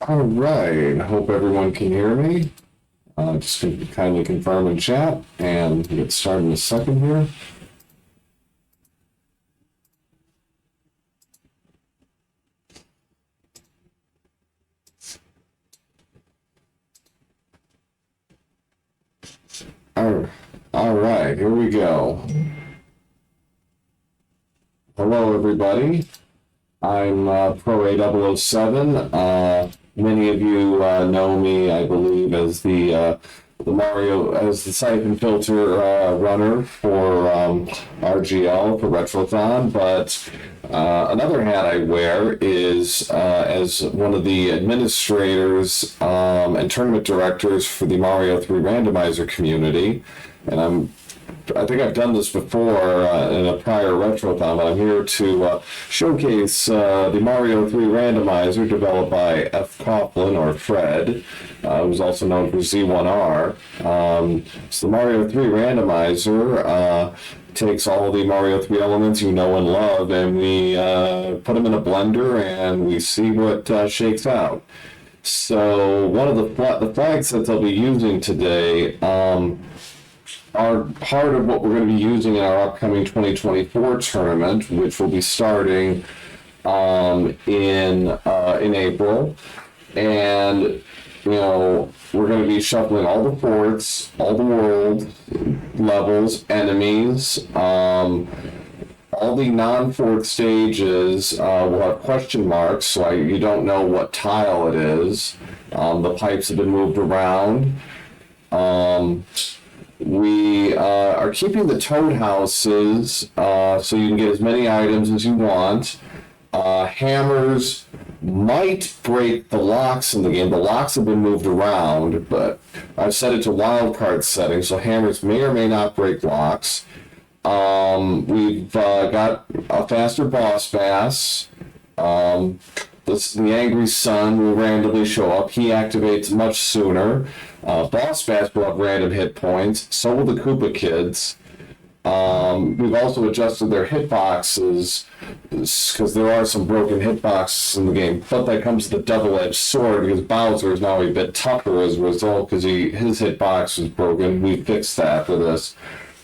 All right, hope everyone can hear me. Just kindly confirm in chat and get started in a second here. All right, here we go. Hello, everybody. I'm Pro-A007. Many of you know me, I believe, as the siphon filter runner for RGL for Retrothon, but another hat I wear is as one of the administrators and tournament directors for the Mario 3 Randomizer community, and I think I've done this before in a prior Retrothon, but I'm here to showcase the Mario 3 Randomizer developed by F. Coughlin, or Fred, who's also known for Z1R. So the Mario 3 Randomizer takes all the Mario 3 elements you know and love, and we put them in a blender, and we see what shakes out. So one of the flag sets I'll be using today are part of what we're going to be using in our upcoming 2024 tournament, which will be starting in April. And you know, we're going to be shuffling all the forts, all the world levels, enemies, all the non-fort stages will have question marks, so you don't know what tile it is. The pipes have been moved around. We are keeping the toad houses so you can get as many items as you want. Hammers might break the locks in the game. The locks have been moved around, but I've set it to wildcard settings, so hammers may or may not break locks. We've got a faster boss bass. The Angry Sun will randomly show up. He activates much sooner. Boss Bass will have random hit points. So will the Koopa Kids. We've also adjusted their hitboxes because there are some broken hitboxes in the game. But that comes with a double-edged sword because Bowser is now a bit tougher as a result because his hitbox was broken. We fixed that for this.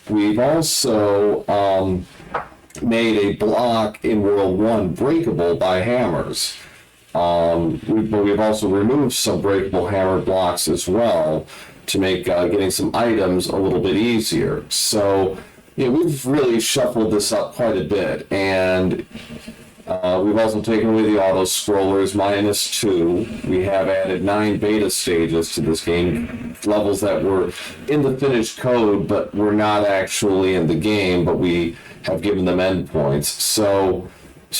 We've also made a block in World 1 breakable by hammers. But we've also removed some breakable hammer blocks as well to make getting some items a little bit easier. So, yeah, we've really shuffled this up quite a bit, and we've also taken away the auto scrollers -2. We have added 9 beta stages to this game, levels that were in the finished code but were not actually in the game, but we have given them endpoints. So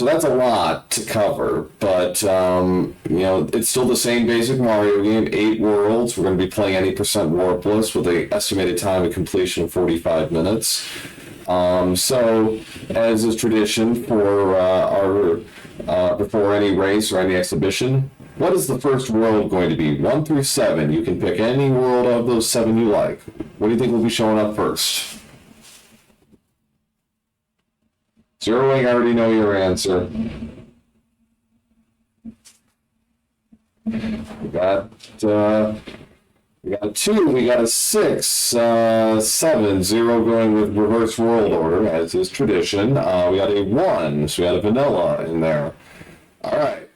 that's a lot to cover, but you know, it's still the same basic Mario game, 8 worlds. We're going to be playing any % Warpless with an estimated time of completion of 45 minutes. So, as is tradition for our before any race or any exhibition, what is the first world going to be? 1 through 7. You can pick any world of those 7 you like. What do you think will be showing up first? Zeroing, I already know your answer. We got a 2, we got a 6, 7, 0 going with reverse world order, as is tradition. We got a 1, so we got a vanilla in there. All right.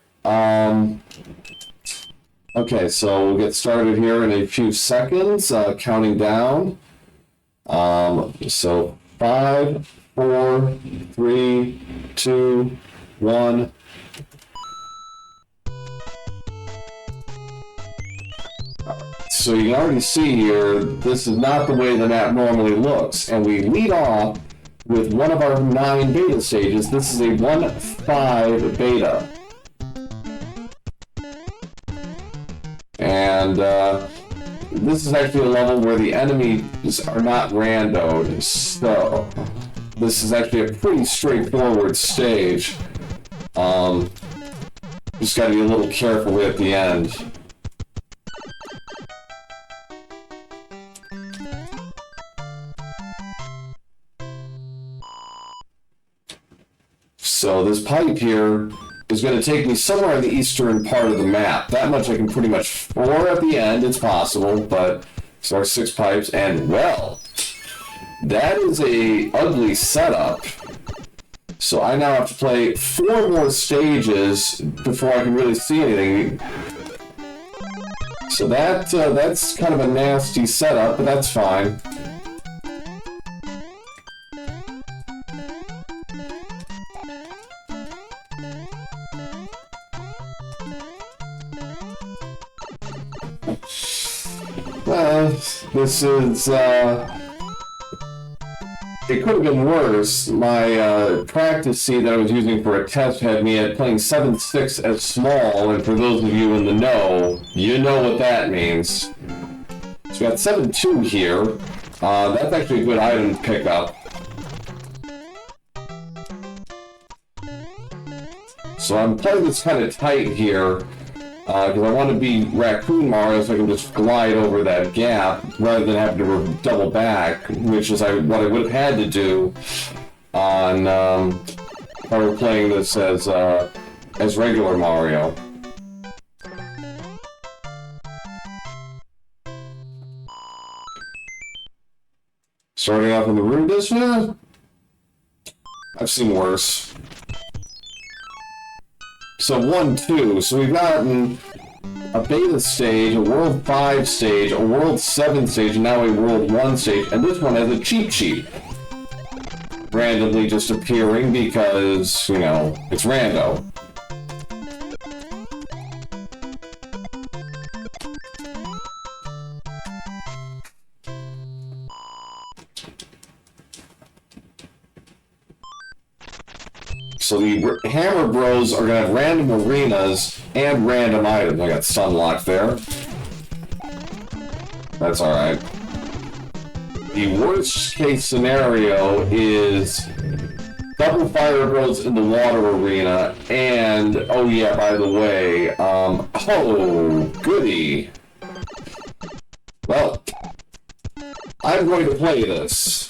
Okay, so we'll get started here in a few seconds, counting down. So 5, 4, 3, 2, 1. So you can already see here, this is not the way the map normally looks. And we lead off with one of our 9 beta stages. This is a 1-5 beta. And this is actually a level where the enemies are not randoed. So this is actually a pretty straightforward stage. Just got to be a little careful at the end. So this pipe here is going to take me somewhere in the eastern part of the map. That much I can pretty much, 4 at the end, it's possible, but so our 6 pipes, and well, that is a ugly setup. So I now have to play 4 more stages before I can really see anything. So that's kind of a nasty setup, but that's fine. Well, this is, it could have been worse. My practice seed that I was using for a test had me at playing 7-6 as small, and for those of you in the know, you know what that means. So we got 7-2 here. That's actually a good item to pick up. So I'm playing this kind of tight here, because I want to be Raccoon Mario so I can just glide over that gap rather than having to double back, which is what I would have had to do on if I were playing this as regular Mario. Starting off in the room this year? I've seen worse. So 1-2, so we've gotten a beta stage, a World 5 stage, a World 7 stage, and now a World 1 stage, and this one has a cheat sheet. Randomly just appearing because, you know, it's rando. So the Hammer Bros are going to have random arenas and random items. I got Sunlock there. That's alright. The worst case scenario is double Fire Bros in the water arena, and, oh yeah, by the way, oh, goody. Well, I'm going to play this.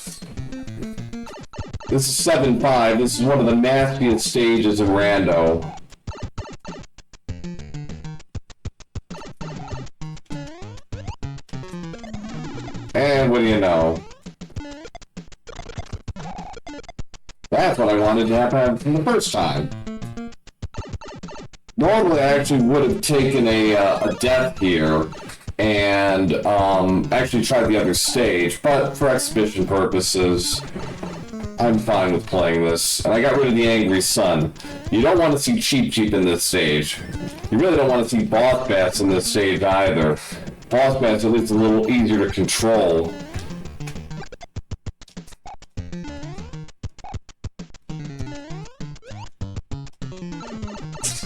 This is 7-5. This is one of the nastiest stages in Rando. And what do you know? That's what I wanted to happen from the first time. Normally, I actually would have taken a death here and actually tried the other stage, but for exhibition purposes, I'm fine with playing this. And I got rid of the Angry Sun. You don't want to see Cheep Cheep in this stage. You really don't want to see Boss Bats in this stage either. Boss Bats at least a little easier to control.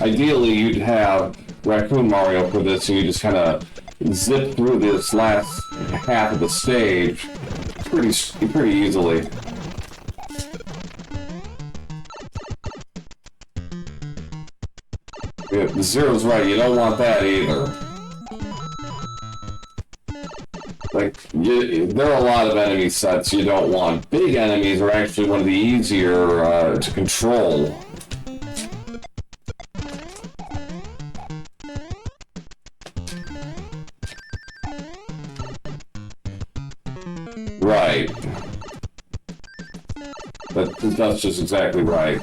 Ideally, you'd have Raccoon Mario for this, and you just kind of zip through this last half of the stage pretty easily. Yeah, Zero's right, you don't want that either. Like, there are a lot of enemy sets you don't want. Big enemies are actually one of the easier to control. Right. That's just exactly right.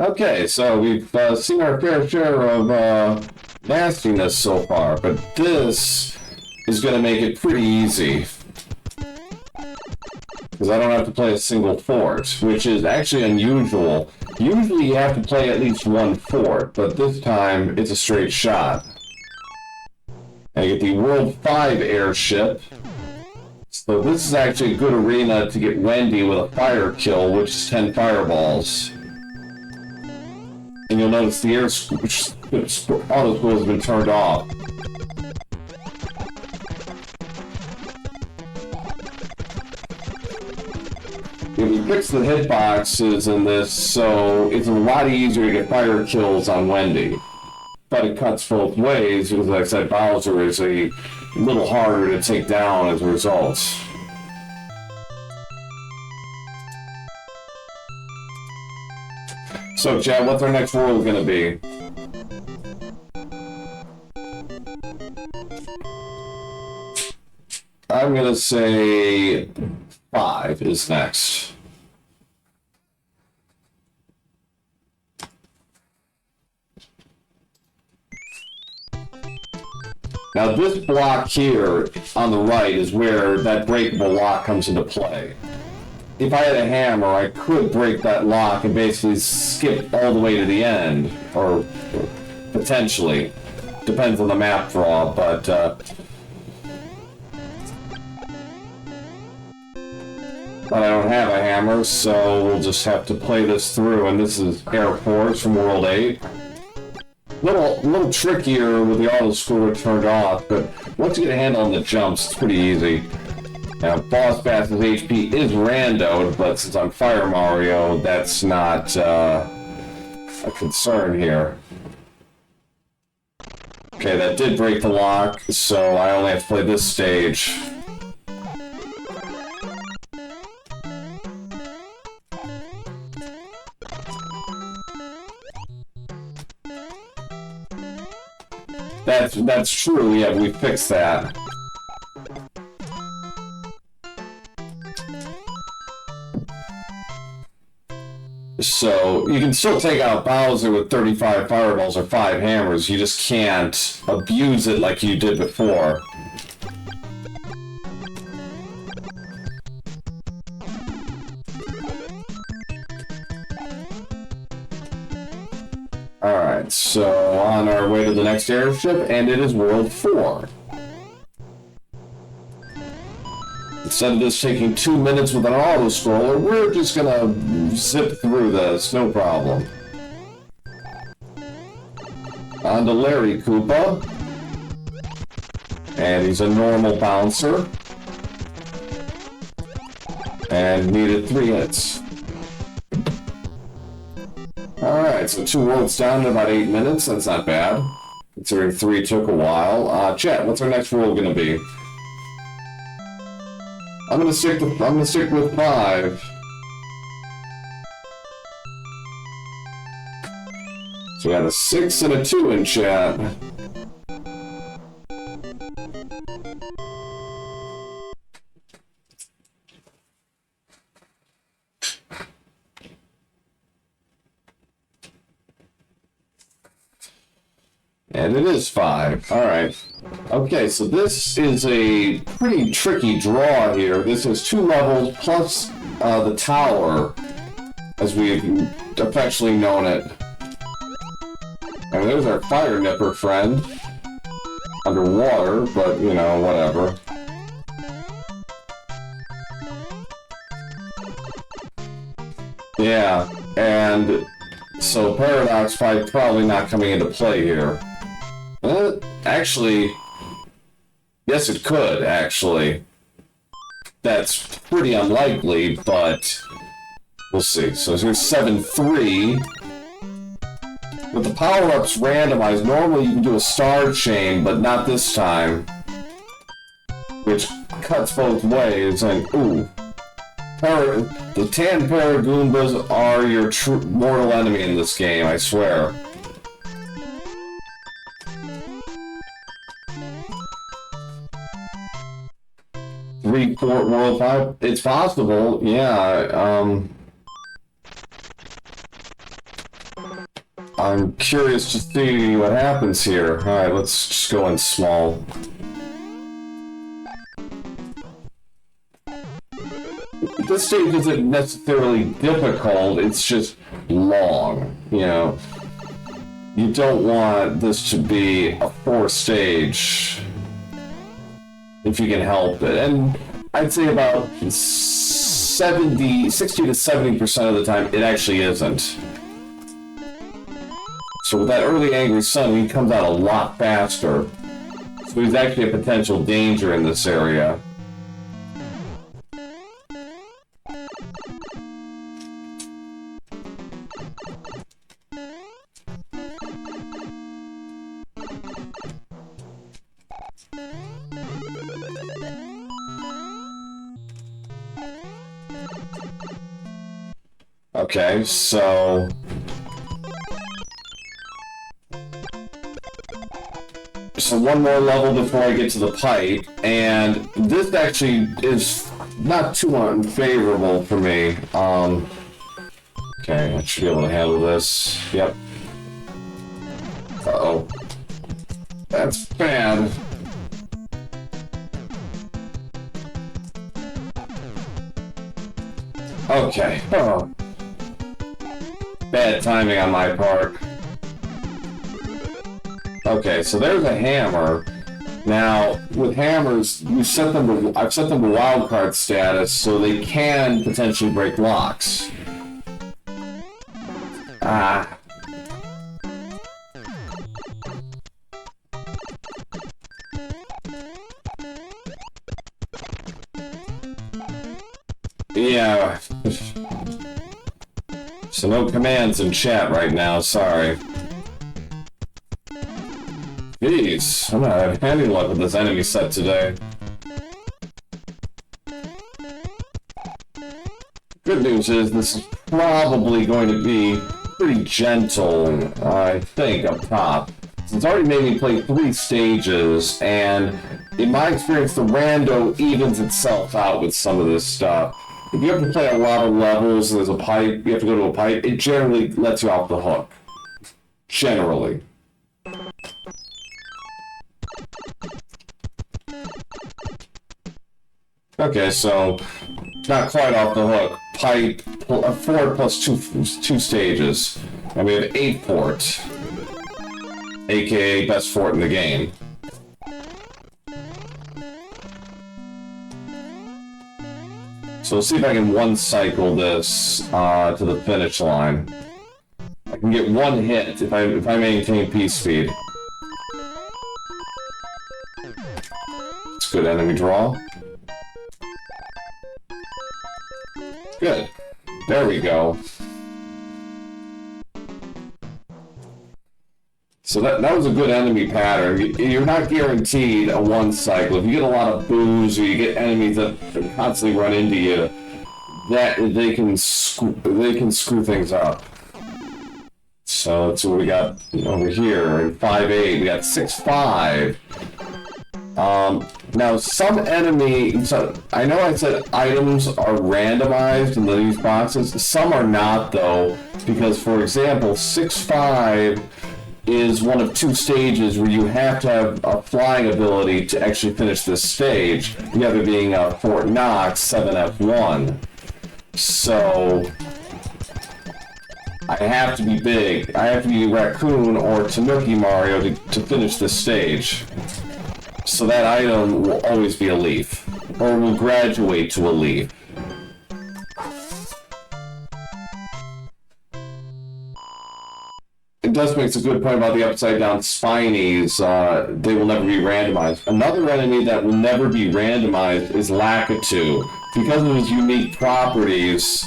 Okay, so we've seen our fair share of nastiness so far, but this is going to make it pretty easy. Because I don't have to play a single fort, which is actually unusual. Usually you have to play at least one fort, but this time it's a straight shot. And I get the World 5 airship. So this is actually a good arena to get Wendy with a fire kill, which is 10 fireballs. And you'll notice the auto scroll has been turned off. We fixed the hitboxes in this, so it's a lot easier to get fire kills on Wendy. But it cuts both ways, because like I said, Bowser is a little harder to take down as a result. So, Chad, what's our next world gonna be? I'm gonna say 5 is next. Now this block here on the right is where that breakable lock comes into play. If I had a hammer, I could break that lock and basically skip all the way to the end, or potentially. Depends on the map draw, but I don't have a hammer, so we'll just have to play this through. And this is Air Force from World 8. Little trickier with the auto scroller turned off, but once you get a handle on the jumps, it's pretty easy. Now, Boss Bass's HP is randoed, but since I'm Fire Mario, that's not a concern here. Okay, that did break the lock, so I only have to play this stage. That's true, yeah, we fixed that. So, you can still take out Bowser with 35 fireballs or 5 hammers, you just can't abuse it like you did before. Alright, so on our way to the next airship, and it is World 4. Instead of this taking 2 minutes with an auto-scroller, we're just gonna zip through this, no problem. On to Larry Koopa. And he's a normal bouncer. And needed 3 hits. Alright, so 2 worlds down in about 8 minutes, that's not bad. Considering 3 took a while. Chet, what's our next world gonna be? I'm gonna stick with 5. So we got a 6 and a 2 in chat. And it is 5. Alright. Okay, so this is a pretty tricky draw here. This is 2 levels plus the tower, as we've affectionately known it. And there's our fire nipper friend. Underwater, but, you know, whatever. Yeah, and so Paradox Fight probably not coming into play here. Actually, yes it could, actually. That's pretty unlikely, but we'll see. So here's 7-3. With the power-ups randomized, normally you can do a star chain, but not this time. Which cuts both ways, and ooh. The tan Paragoombas are your mortal enemy in this game, I swear. Report World 5? It's possible, yeah. I'm curious to see what happens here. Alright, let's just go in small. This stage isn't necessarily difficult, it's just long, you know. You don't want this to be a 4-stage, if you can help it. And I'd say about 60 to 70% of the time, it actually isn't. So with that early Angry Sun, he comes out a lot faster. So he's actually a potential danger in this area. Okay, so So one more level before I get to the pipe, and this actually is not too unfavorable for me. Okay, I should be able to handle this. Yep. Uh-oh. That's bad. Okay. Oh. Bad timing on my part. Okay, so there's a hammer. Now, with hammers, I've set them to wildcard status, so they can potentially break locks. Ah. Yeah. So no commands in chat right now, sorry. Jeez, I'm not having any luck with this enemy set today. Good news is this is probably going to be pretty gentle, I think, up top. It's already made me play 3 stages, and in my experience, the rando evens itself out with some of this stuff. If you have to play a lot of levels and there's a pipe, you have to go to a pipe, it generally lets you off the hook. Generally. Okay, so not quite off the hook. Pipe, 4 plus 2 stages. And we have 8 fort. AKA best fort in the game. So let's see if I can one-cycle this to the finish line. I can get 1 hit if I maintain peace speed. It's good enemy draw. Good. There we go. So that was a good enemy pattern. You're not guaranteed a 1 cycle. If you get a lot of boos or you get enemies that constantly run into you, that they can screw things up. So that's what we got over here in 5-8. We got 6-5. Now some enemy, so I know I said items are randomized in these boxes. Some are not though, because for example, 6-5 is one of 2 stages where you have to have a flying ability to actually finish this stage. The other being Fort Knox 7F1. So I have to be big. I have to be Raccoon or Tanuki Mario to finish this stage. So that item will always be a leaf, or will graduate to a leaf. Dust makes a good point about the upside down spinies. They will never be randomized. Another enemy that will never be randomized is Lakitu. Because of his unique properties,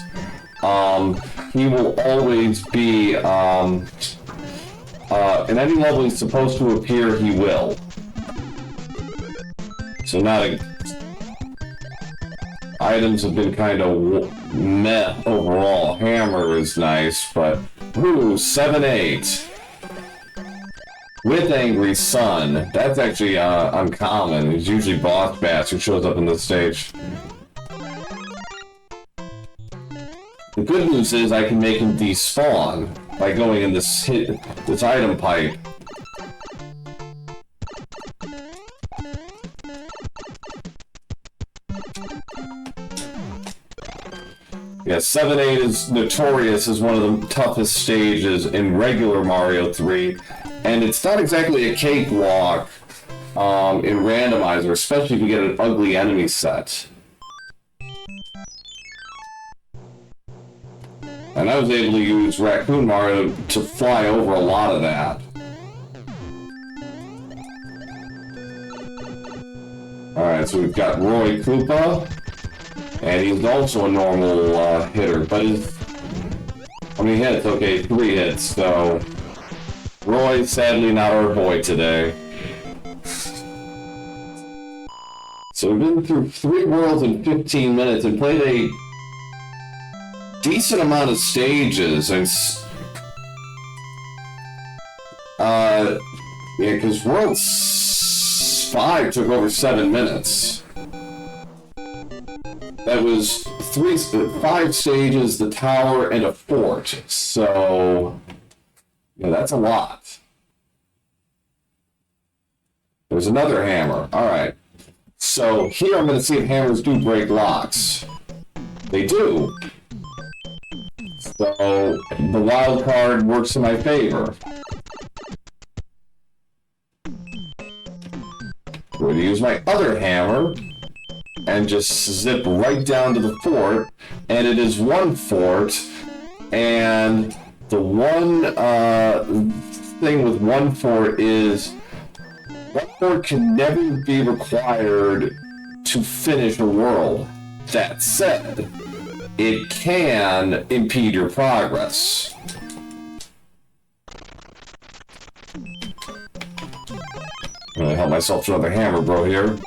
he will always be, in any level he's supposed to appear, he will. So items have been kind of meh overall. Hammer is nice, but ooh, 7-8 with Angry Sun. That's actually uncommon. It's usually Boss Bass who shows up in this stage. The good news is I can make him despawn by going in this item pipe. Yeah, 7-8 is notorious as one of the toughest stages in regular Mario 3, and it's not exactly a cakewalk in Randomizer, especially if you get an ugly enemy set. And I was able to use Raccoon Mario to fly over a lot of that. Alright, so we've got Roy Koopa. And he's also a normal hitter, but how many hits? Okay, 3 hits, so Roy's sadly not our boy today. So we've been through 3 worlds in 15 minutes and played a decent amount of stages, and Yeah, because World 5 took over 7 minutes. That was 5 stages, the tower, and a fort. So, yeah, that's a lot. There's another hammer. All right. So here I'm going to see if hammers do break locks. They do. So the wild card works in my favor. I'm going to use my other hammer and just zip right down to the fort. And it is one fort. And the one thing with one fort is one fort can never be required to finish a world. That said, it can impede your progress. I'm gonna help myself to another hammer, bro, here.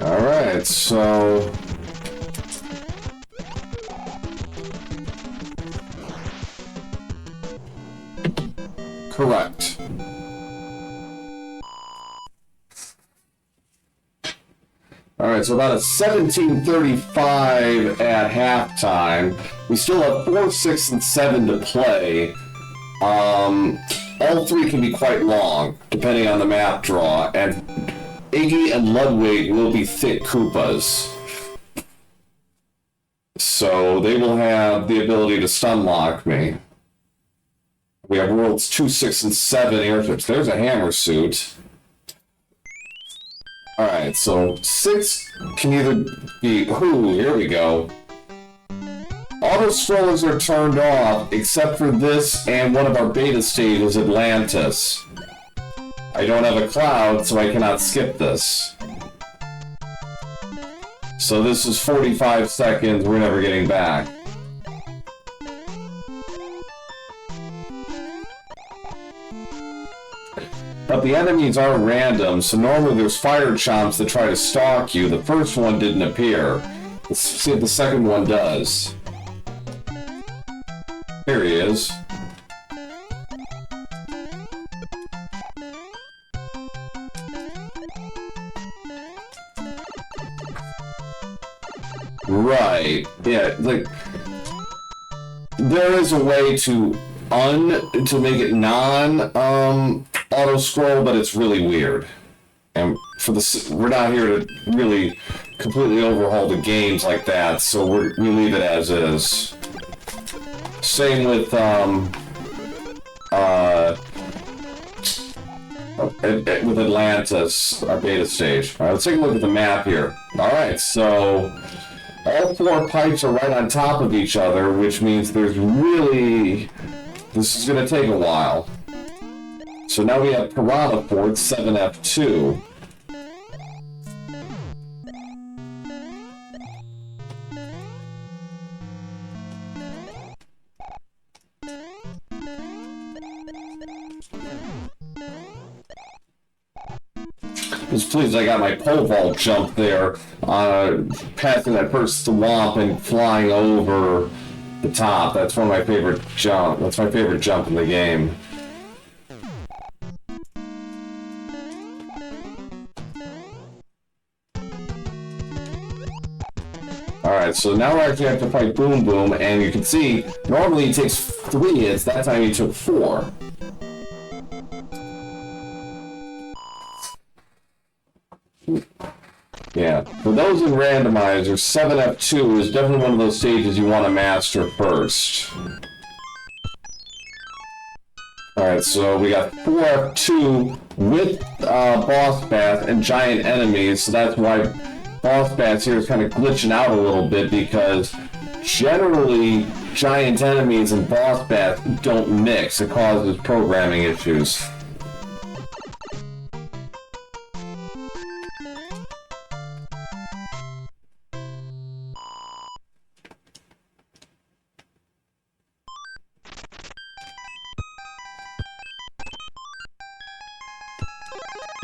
Alright, so... Correct. Alright, so about a 17:35 at halftime. We still have 4, 6, and 7 to play. All 3 can be quite long, depending on the map draw, and Iggy and Ludwig will be thick Koopas. So they will have the ability to stun lock me. We have worlds 2, 6, and 7 airships. There's a hammer suit. Alright, so 6 can either be... Ooh, here we go. Auto scrollers are turned off, except for this and one of our beta stages, Atlantis. I don't have a cloud, so I cannot skip this. So this is 45 seconds, we're never getting back. But the enemies are random, so normally there's fire chomps that try to stalk you. The first one didn't appear. Let's see if the second one does. Here he is. Right. Yeah, like there is a way to make it auto scroll, but it's really weird. And we're not here to really completely overhaul the games like that, so we leave it as is. Same with with Atlantis, our beta stage. All right, let's take a look at the map here. All right, so all 4 pipes are right on top of each other, which means this is going to take a while. So now we have Piranha Fort 7F2. Just please, I got my pole vault jump there, passing that first swamp and flying over the top. That's one of my favorite jump. That's my favorite jump in the game. Alright, so now we actually have to fight Boom Boom, and you can see, normally he takes 3 hits, that time he took 4. Yeah, for those in Randomizer, 7F2 is definitely one of those stages you want to master first. Alright, so we got 4F2 with boss bats and giant enemies, so that's why boss bats here is kind of glitching out a little bit, because generally giant enemies and boss battles don't mix. It causes programming issues.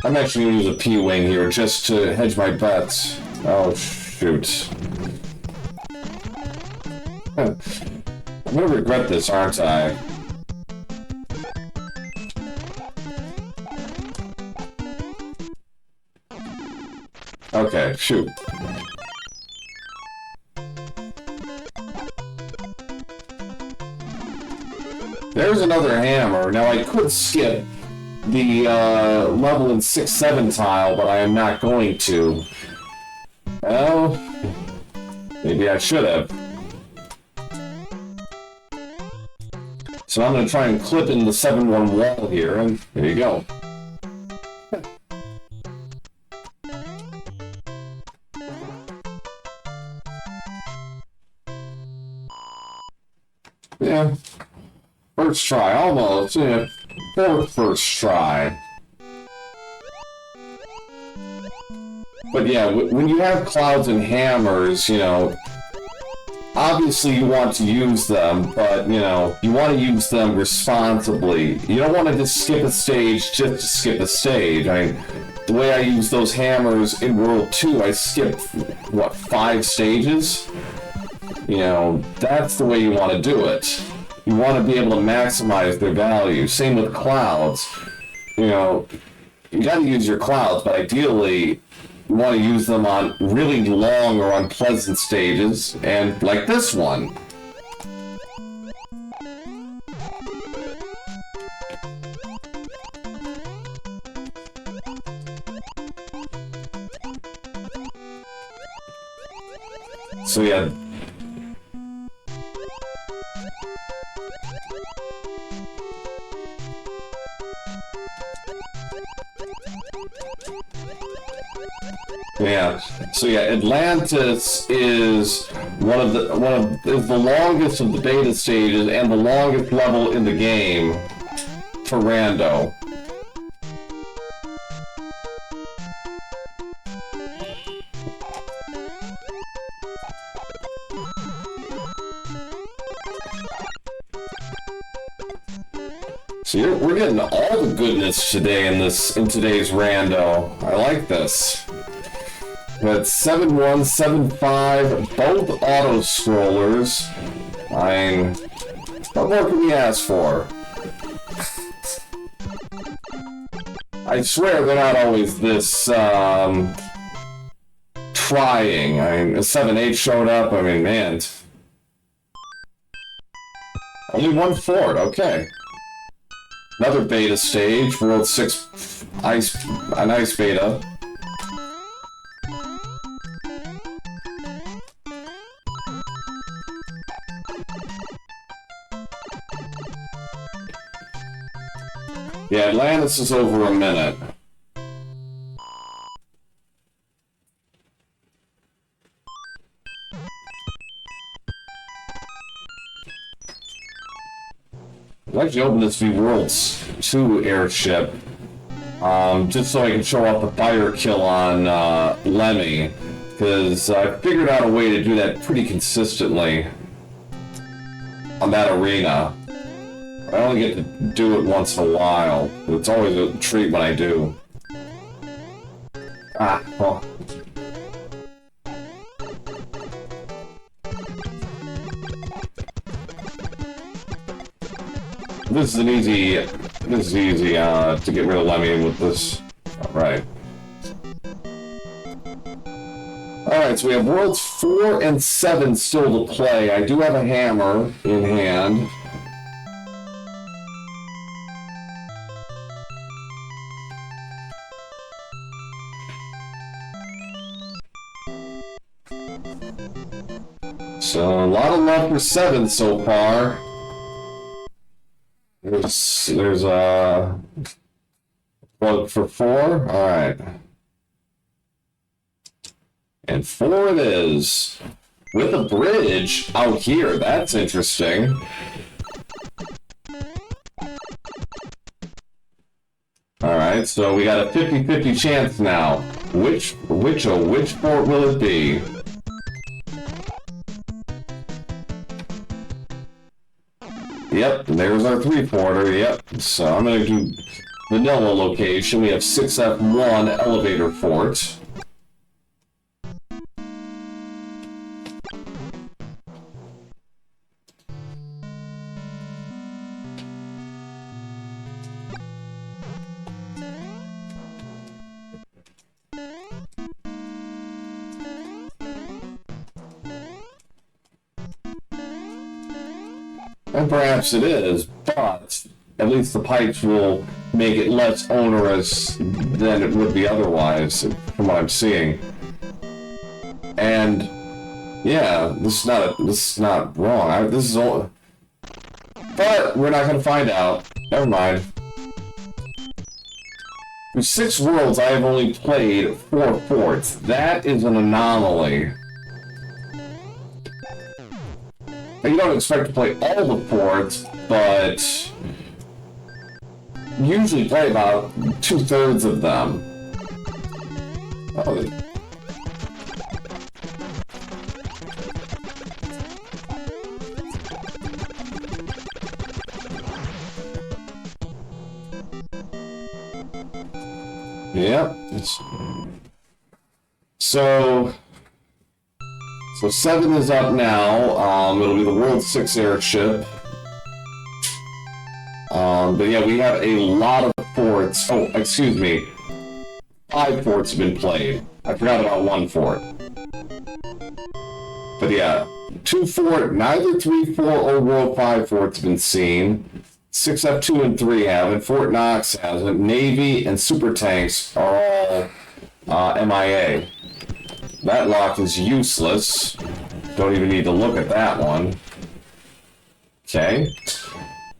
I'm actually going to use a P-Wing here just to hedge my bets. Oh, shoot. I'm going to regret this, aren't I? Okay, shoot. There's another hammer. Now, I could skip the level in 6-7 tile, but I am not going to. Well, maybe I should have. So I'm going to try and clip in the 7-1 wall here, and there you go. Yeah, first try, almost, yeah. First try. But yeah, when you have clouds and hammers, you know, obviously you want to use them, but, you know, you want to use them responsibly. You don't want to just skip a stage just to skip a stage. I mean, the way I use those hammers in World 2, I skipped, what, 5 stages? You know, that's the way you want to do it. You want to be able to maximize their value. Same with clouds. You know, you got to use your clouds, but ideally, you want to use them on really long or unpleasant stages, and like this one. So yeah. Yeah. So yeah, Atlantis is is the longest of the beta stages and the longest level in the game for Rando. So we're getting all the goodness today in today's Rando. I like this. But 7-1, 7-5, both auto scrollers. I mean, what more can we ask for? I swear they're not always this trying. I mean, a 7-8 showed up. I mean, man. Only one Ford, okay. Another beta stage, World 6 an ice beta. Yeah, Atlantis is over a minute. I'd like to open this V-Worlds 2 airship, just so I can show off the fire kill on Lemmy, because I figured out a way to do that pretty consistently on that arena. I only get to do it once in a while, but it's always a treat when I do. Ah, well. This is easy to get rid of Lemmy with this. Alright. Alright, so we have Worlds 4 and 7 still to play. I do have a hammer in hand. So, a lot of love for 7 so far. There's a plug for 4. Alright. And 4 it is. with a bridge out here. That's interesting. Alright, so we got a 50-50 chance now. Which fort will it be? Yep, there's our 3-porter, yep. So I'm gonna do vanilla location. We have 6F1 elevator fort. And perhaps it is, but at least the pipes will make it less onerous than it would be otherwise, from what I'm seeing. And yeah, this is not wrong. This is all, but we're not gonna find out. Never mind. In 6 worlds, I have only played 4 forts. That is an anomaly. You don't expect to play all the forts, but usually play about 2/3 of them. Oh. Yep. So 7 is up now. It'll be the World 6 airship. But yeah, we have a lot of forts. Oh, excuse me. 5 forts have been played. I forgot about 1 fort. But yeah, 2 fort, neither 3, 4, or World 5 forts have been seen. 6F2 and 3 haven't. Fort Knox hasn't. Navy and super tanks are all MIA. That lock is useless. Don't even need to look at that one. Okay.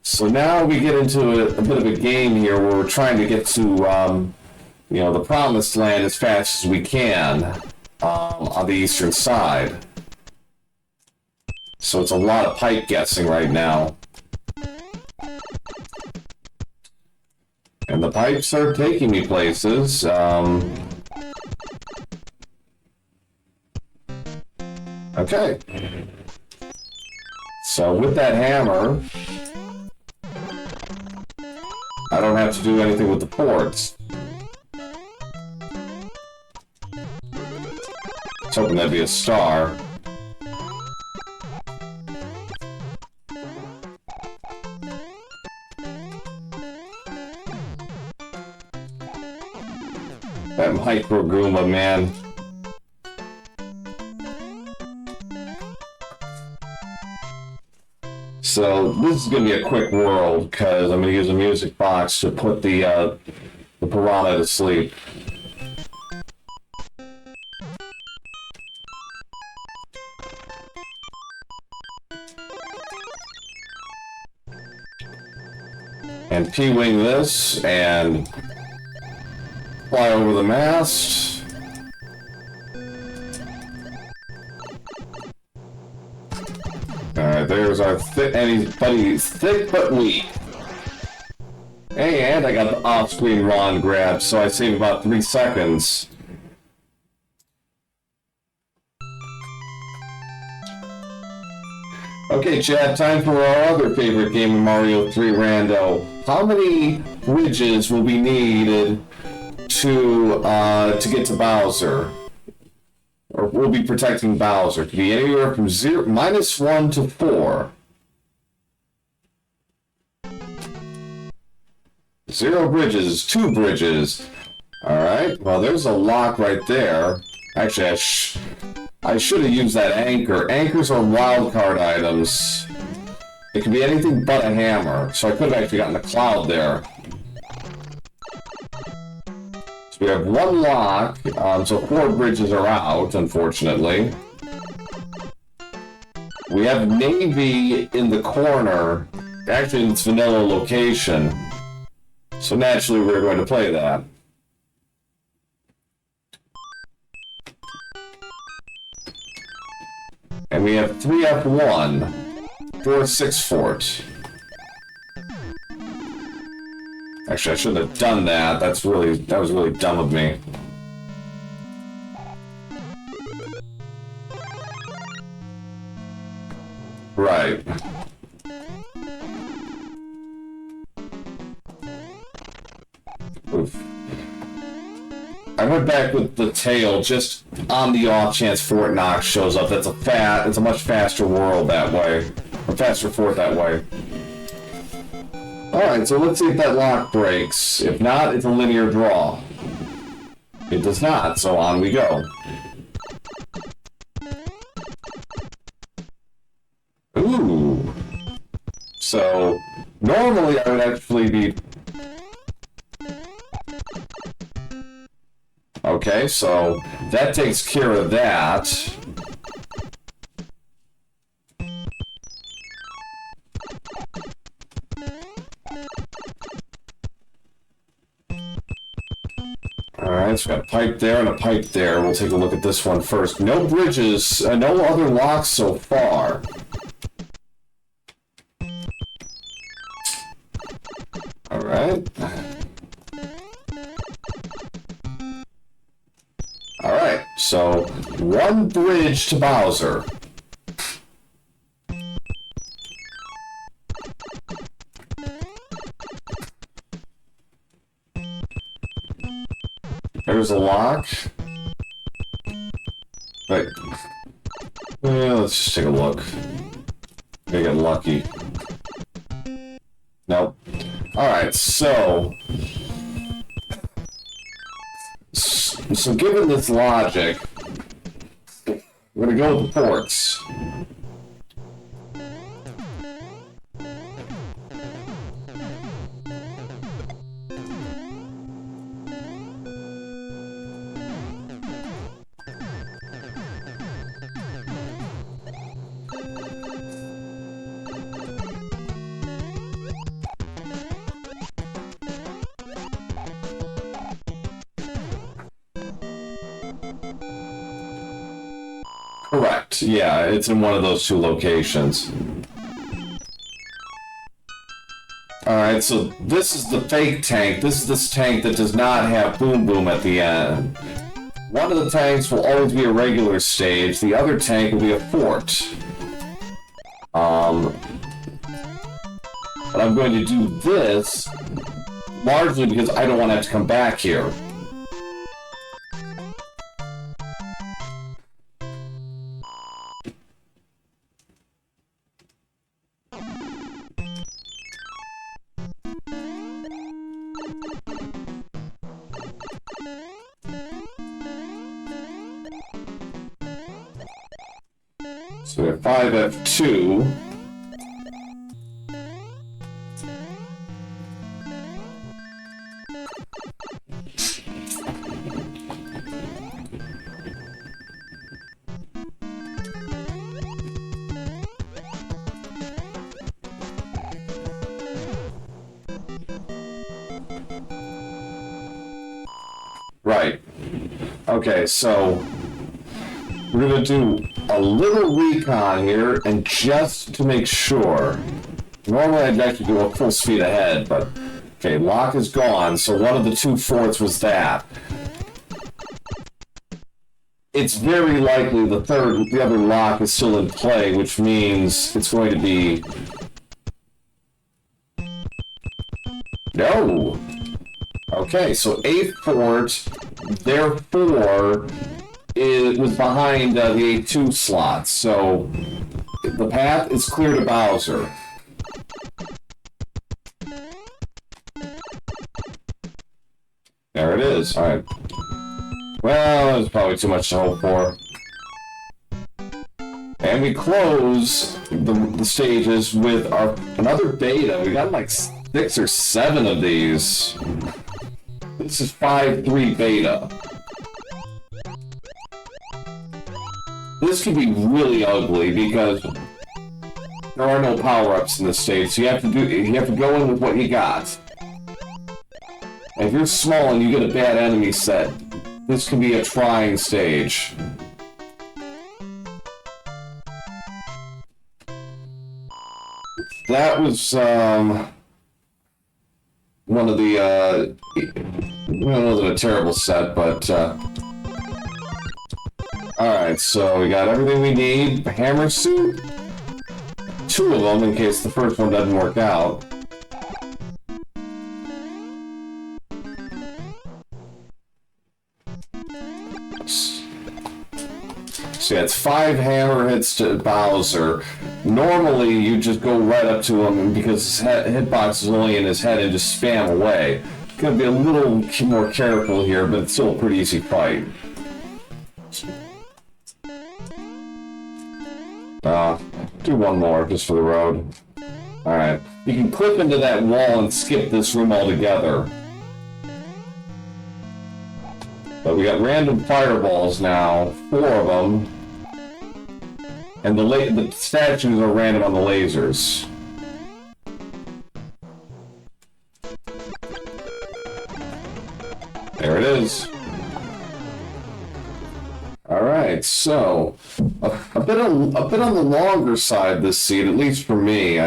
So now we get into a bit of a game here where we're trying to get to, you know, the promised land as fast as we can on the eastern side. So it's a lot of pipe guessing right now. And the pipes are taking me places. Okay. So with that hammer, I don't have to do anything with the ports. I was hoping that'd be a star. That micro Goomba, man. So this is going to be a quick world because I'm going to use a music box to put the piranha to sleep. And P-wing this and fly over the mast. Alright, there's our he's thick but weak. And I got the off-screen Ron grab, so I save about 3 seconds. Okay, chat, time for our other favorite game of Mario 3 Rando. How many bridges will be needed to get to Bowser? Or we'll be protecting Bowser. It could be anywhere from -1 to 4. 0 bridges, 2 bridges. Alright, well there's a lock right there. Actually, I should have used that anchor. Anchors are wildcard items. It can be anything but a hammer. So I could have actually gotten a cloud there. So we have 1 lock, so 4 bridges are out, unfortunately. We have Navy in the corner, actually in its vanilla location. So naturally we're going to play that. And we have 3F1, 4-6 fort. Actually, I shouldn't have done that. That was really dumb of me. Right. Oof. I went back with the tail just on the off chance Fort Knox shows up. It's a much faster world that way. A faster fort that way. Alright, so let's see if that lock breaks. If not, it's a linear draw. It does not, so on we go. Ooh. So, normally I would actually be... Okay, so that takes care of that. Alright, so we got a pipe there and a pipe there. We'll take a look at this one first. No bridges, no other locks so far. Alright. Alright, so one bridge to Bowser. There's a lock. Right. Yeah, let's just take a look. Maybe get lucky. Nope. Alright, so given this logic, we're gonna go with the ports. Correct. Yeah, it's in one of those two locations. Alright, so this is the fake tank. This is this tank that does not have Boom Boom at the end. One of the tanks will always be a regular stage. The other tank will be a fort. But I'm going to do this largely because I don't want to have to come back here. So we have 5F2. Right. Okay, so we're going to do a little recon here, and just to make sure. Normally I'd actually do a full speed ahead, but okay, lock is gone, so one of the two forts was that. It's very likely the other lock is still in play, which means it's going to be... No! Okay, so 8th fort, therefore, it was behind the A2 slot, so the path is clear to Bowser. There it is. Alright. Well, there's probably too much to hope for. And we close the stages with another beta. We got like 6 or 7 of these. This is 5-3 beta. This can be really ugly because there are no power-ups in this stage, so you have to go in with what you got. And if you're small and you get a bad enemy set, this can be a trying stage. that was one of the it wasn't a terrible set, but alright, so we got everything we need. Hammer suit, 2 of them in case the first one doesn't work out. So yeah, it's 5 hammer hits to Bowser. Normally, you just go right up to him because his hitbox is only in his head and just spam away. Gonna be a little more careful here, but it's still a pretty easy fight. Do one more just for the road. Alright. You can clip into that wall and skip this room altogether. But we got random fireballs now, 4 of them. And the statues are random on the lasers. There it is. Alright, so a bit on the longer side this seat, at least for me.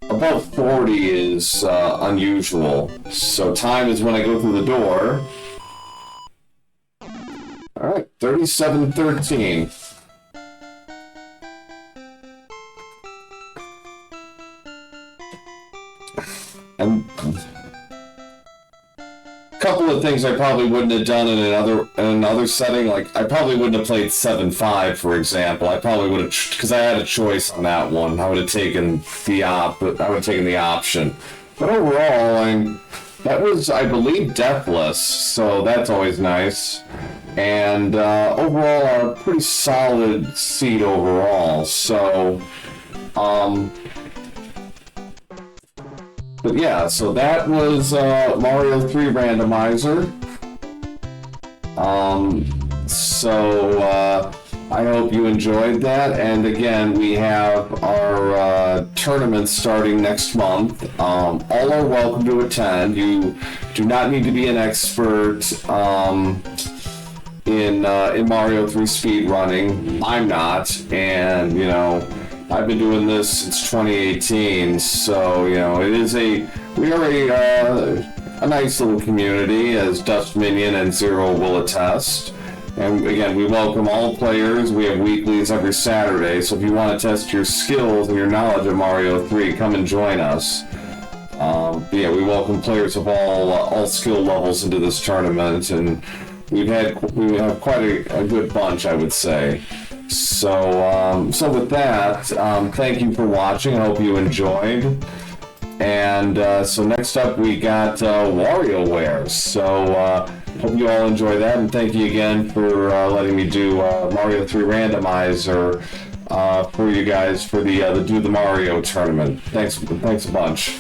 About 40 is unusual. So time is when I go through the door. Alright, 37:13. And a couple of things I probably wouldn't have done in another setting, like I probably wouldn't have played 7-5, for example. I probably would have, because I had a choice on that one. I would have taken the option. But overall, that was, I believe, deathless, so that's always nice. And overall, a pretty solid seat overall. So, but yeah, so that was Mario 3 Randomizer. I hope you enjoyed that. And again, we have our tournament starting next month. All are welcome to attend. You do not need to be an expert in Mario 3 speedrunning. I'm not, and you know, I've been doing this since 2018, so you know, we are a nice little community, as Dust Minion and Zero will attest. And again, we welcome all players. We have weeklies every Saturday, so if you want to test your skills and your knowledge of Mario 3, come and join us. Yeah, we welcome players of all skill levels into this tournament, and we have quite a good bunch, I would say. So with that, thank you for watching. I hope you enjoyed. And so next up, we got WarioWare. So hope you all enjoy that, and thank you again for letting me do Mario 3 Randomizer for you guys for the Do the Mario tournament. Thanks a bunch.